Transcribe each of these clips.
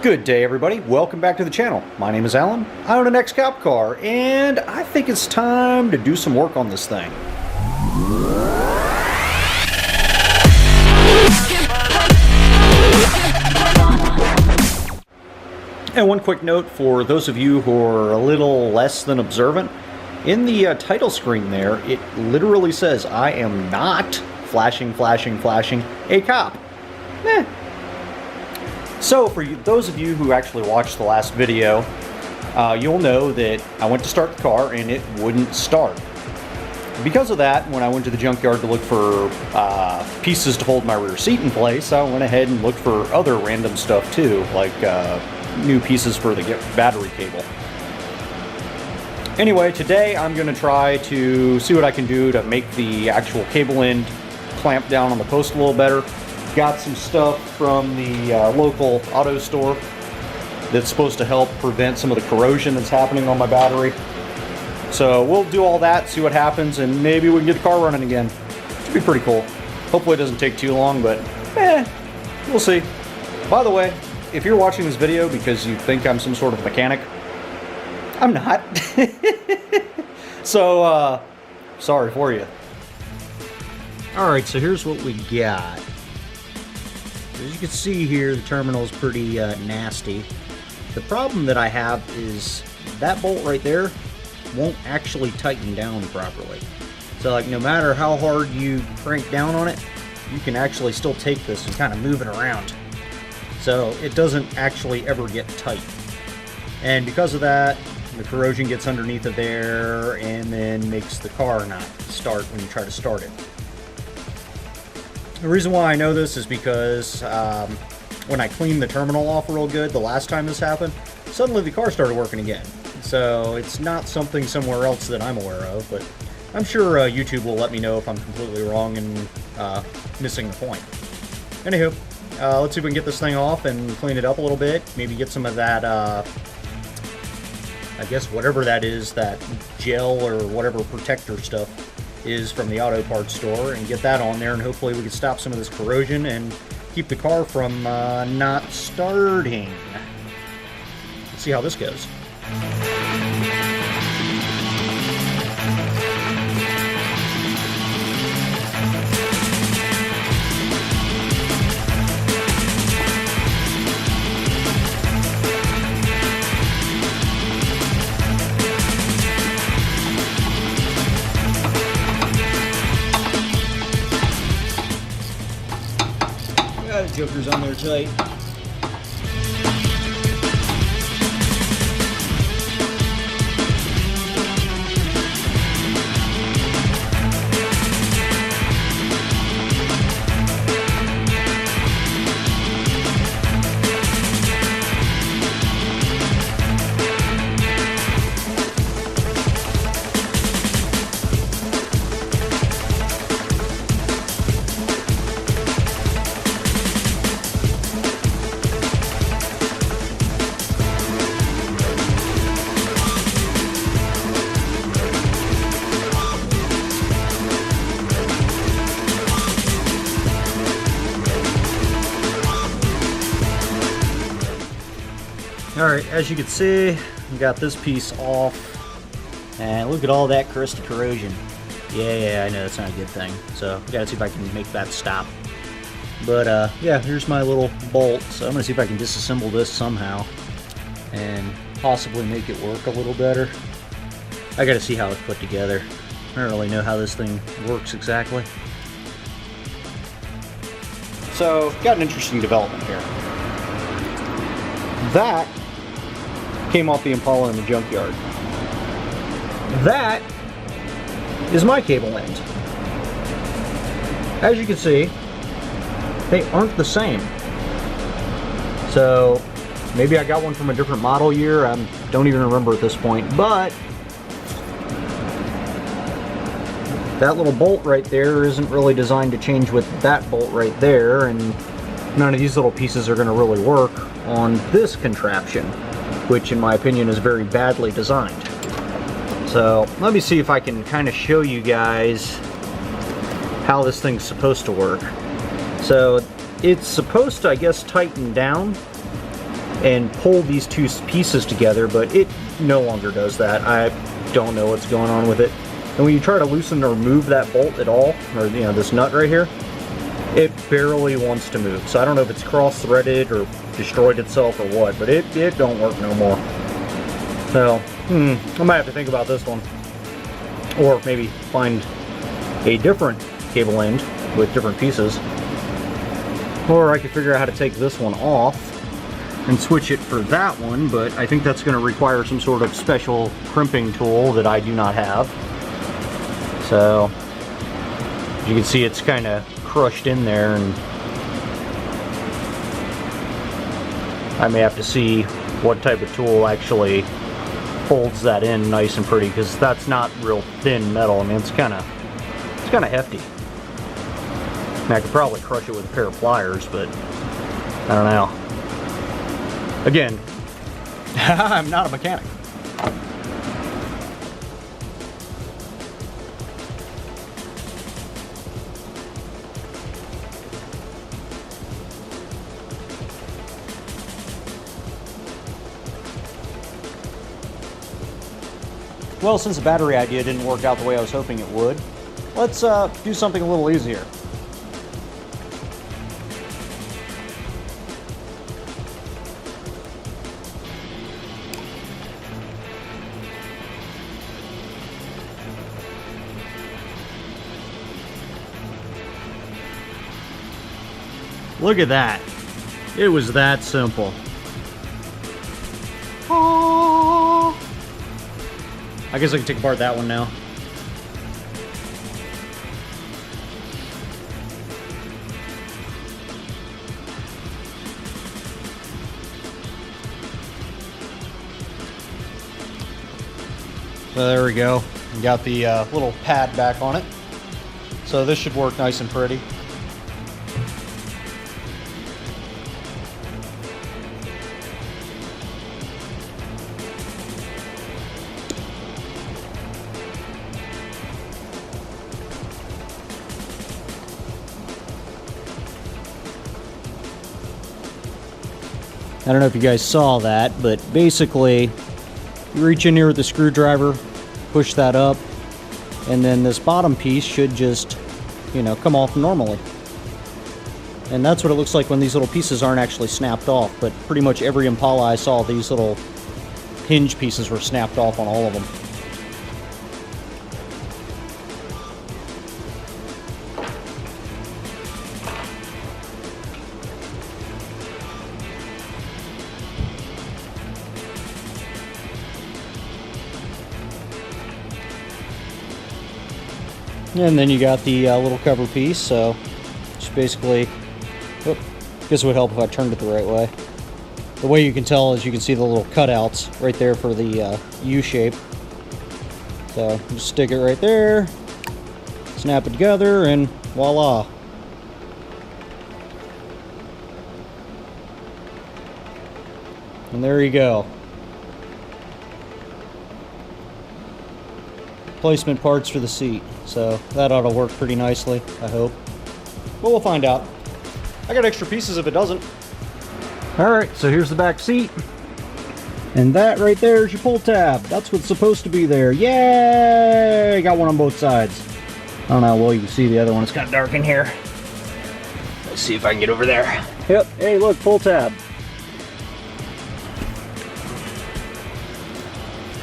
Good day, everybody. Welcome back to the channel. My name is Alan. I own a TheCopCar, and I think it's time to do some work on this thing. And one quick note for those of you who are a little less than observant, in the title screen there, it literally says, I am not flashing a cop. So for those of you who actually watched the last video, you'll know that I went to start the car and it wouldn't start. Because of that, when I went to the junkyard to look for pieces to hold my rear seat in place, I went ahead and looked for other random stuff too, like new pieces for the battery cable. Anyway, today I'm going to try to see what I can do to make the actual cable end clamp down on the post a little better. Got some stuff from the local auto store that's supposed to help prevent some of the corrosion that's happening on my battery. So we'll do all that, see what happens, and maybe we can get the car running again. Should be pretty cool. Hopefully it doesn't take too long, but we'll see. By the way, if you're watching this video because you think I'm some sort of mechanic, I'm not. So, sorry for you. Alright, so here's what we got. As you can see here, the terminal is pretty nasty. The problem that I have is that bolt right there won't actually tighten down properly. So like no matter how hard you crank down on it, you can actually still take this and kind of move it around. So it doesn't actually ever get tight. And because of that, the corrosion gets underneath of there and then makes the car not start when you try to start it. The reason why I know this is because when I cleaned the terminal off real good the last time this happened, suddenly the car started working again. So it's not something somewhere else that I'm aware of, but I'm sure YouTube will let me know if I'm completely wrong and missing the point. Anywho, let's see if we can get this thing off and clean it up a little bit. Maybe get some of that, I guess whatever that is, that gel or whatever protector stuff is from the auto parts store, and get that on there, and hopefully we can stop some of this corrosion and keep the car from not starting. Let's see how this goes. Joker's on there tight. Alright, as you can see, we got this piece off, and look at all that crusty corrosion. Yeah, I know that's not a good thing, so I gotta see if I can make that stop. But yeah, here's my little bolt, so I'm gonna see if I can disassemble this somehow and possibly make it work a little better. I gotta see how it's put together. I don't really know how this thing works exactly. So, got an interesting development here. That came off the Impala in the junkyard. That is my cable end. As you can see, they aren't the same. So maybe I got one from a different model year. I don't even remember at this point, but that little bolt right there isn't really designed to change with that bolt right there, and none of these little pieces are going to really work on this contraption, which in my opinion is very badly designed. So let me see if I can kind of show you guys how this thing's supposed to work. So it's supposed to, I guess, tighten down and pull these two pieces together, but it no longer does that. I don't know what's going on with it. And when you try to loosen or remove that bolt at all, or this nut right here, it barely wants to move. So I don't know if it's cross-threaded or destroyed itself or what, but it don't work no more. So, I might have to think about this one. Or maybe find a different cable end with different pieces. Or I could figure out how to take this one off and switch it for that one, but I think that's going to require some sort of special crimping tool that I do not have. So, as you can see, it's kind of crushed in there, and I may have to see what type of tool actually folds that in nice and pretty, because that's not real thin metal. I mean, it's kind of hefty. I mean, I could probably crush it with a pair of pliers, but I don't know. Again, I'm not a mechanic. Well, since the battery idea didn't work out the way I was hoping it would, let's do something a little easier. Look at that. It was that simple. Oh. I guess I can take apart that one now. So there we go. We got the little pad back on it. So this should work nice and pretty. I don't know if you guys saw that, but basically you reach in here with the screwdriver, push that up, and then this bottom piece should just, come off normally. And that's what it looks like when these little pieces aren't actually snapped off, but pretty much every Impala I saw, these little hinge pieces were snapped off on all of them. And then you got the little cover piece, so just basically, I guess it would help if I turned it the right way. The way you can tell is you can see the little cutouts right there for the U shape. So just stick it right there, snap it together, and voila. And there you go. Placement parts for the seat, so that ought to work pretty nicely, I hope. But we'll find out. I got extra pieces if it doesn't. Alright, so here's the back seat. And that right there is your pull tab. That's what's supposed to be there. Yay! Got one on both sides. I don't know how well you can see the other one. It's kind of dark in here. Let's see if I can get over there. Yep, hey look, pull tab.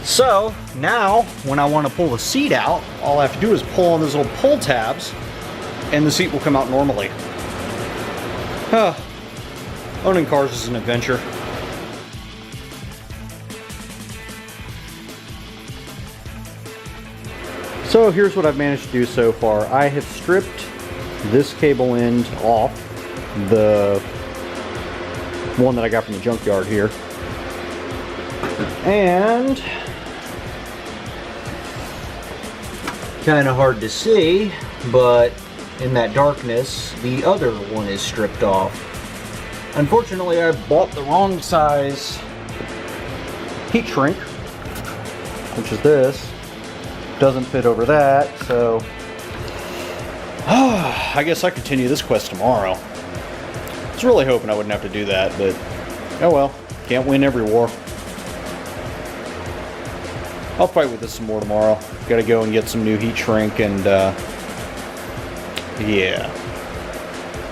So, now, when I want to pull the seat out, all I have to do is pull on those little pull tabs, and the seat will come out normally. Owning cars is an adventure. So, here's what I've managed to do so far. I have stripped this cable end off, the one that I got from the junkyard here. And kind of hard to see, but in that darkness, the other one is stripped off. Unfortunately, I bought the wrong size heat shrink, which is this. Doesn't fit over that, so I guess I continue this quest tomorrow. I was really hoping I wouldn't have to do that, but Oh well, can't win every war. I'll fight with this some more tomorrow. Gotta go and get some new heat shrink and, yeah.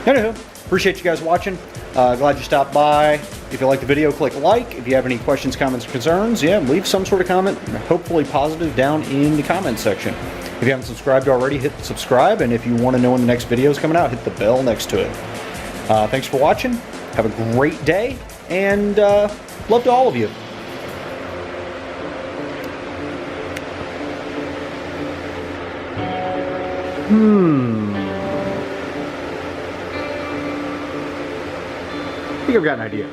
Anywho, appreciate you guys watching. Glad you stopped by. If you like the video, click like. If you have any questions, comments, or concerns, yeah, leave some sort of comment, hopefully positive, down in the comments section. If you haven't subscribed already, hit subscribe. And if you want to know when the next video is coming out, hit the bell next to it. Thanks for watching. Have a great day. And love to all of you. I think I've got an idea.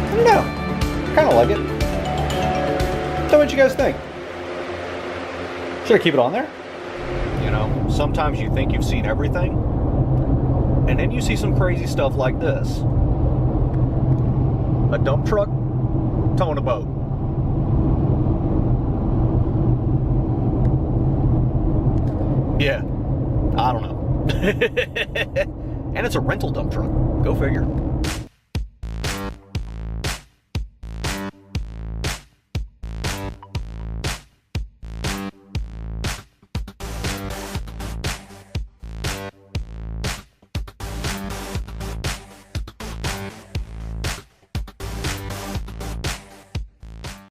I don't know. Kind of like it. Tell me what you guys think. Should I keep it on there? You know, sometimes you think you've seen everything, and then you see some crazy stuff like this. A dump truck towing a boat. Yeah, I don't know. And it's a rental dump truck. Go figure.